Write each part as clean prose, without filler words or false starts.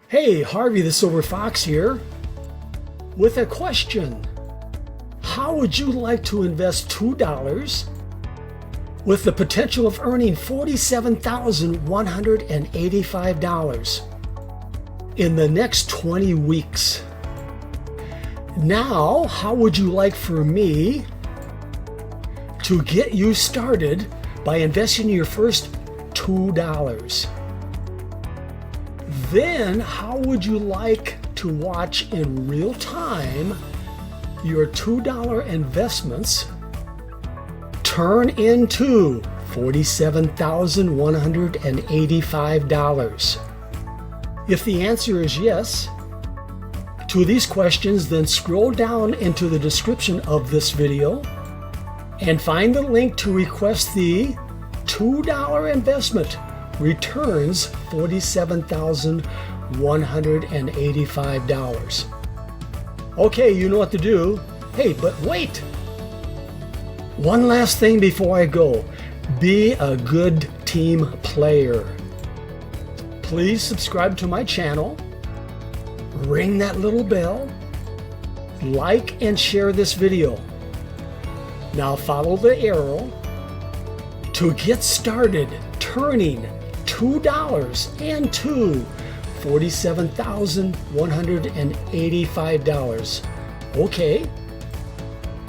Hey, Harvey the Silver Fox here with a question. How would you like to invest $2 with the potential of earning $47,185 in the next 20 weeks? Now, how would you like for me to get you started by investing your first $2? Then, how would you like to watch in real time your $2 investments turn into $47,185? If the answer is yes to these questions, then scroll down into the description of this video and find the link to request the $2 investment returns $47,185. Okay, you know what to do. Hey, but wait! One last thing before I go. Be a good team player. Please subscribe to my channel, ring that little bell, like and share this video. Now follow the arrow to get started turning $2 into $47,185. Okay,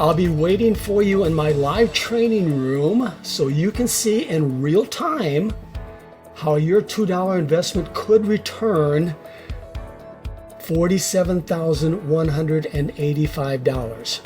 I'll be waiting for you in my live training room so you can see in real time how your $2 investment could return $47,185.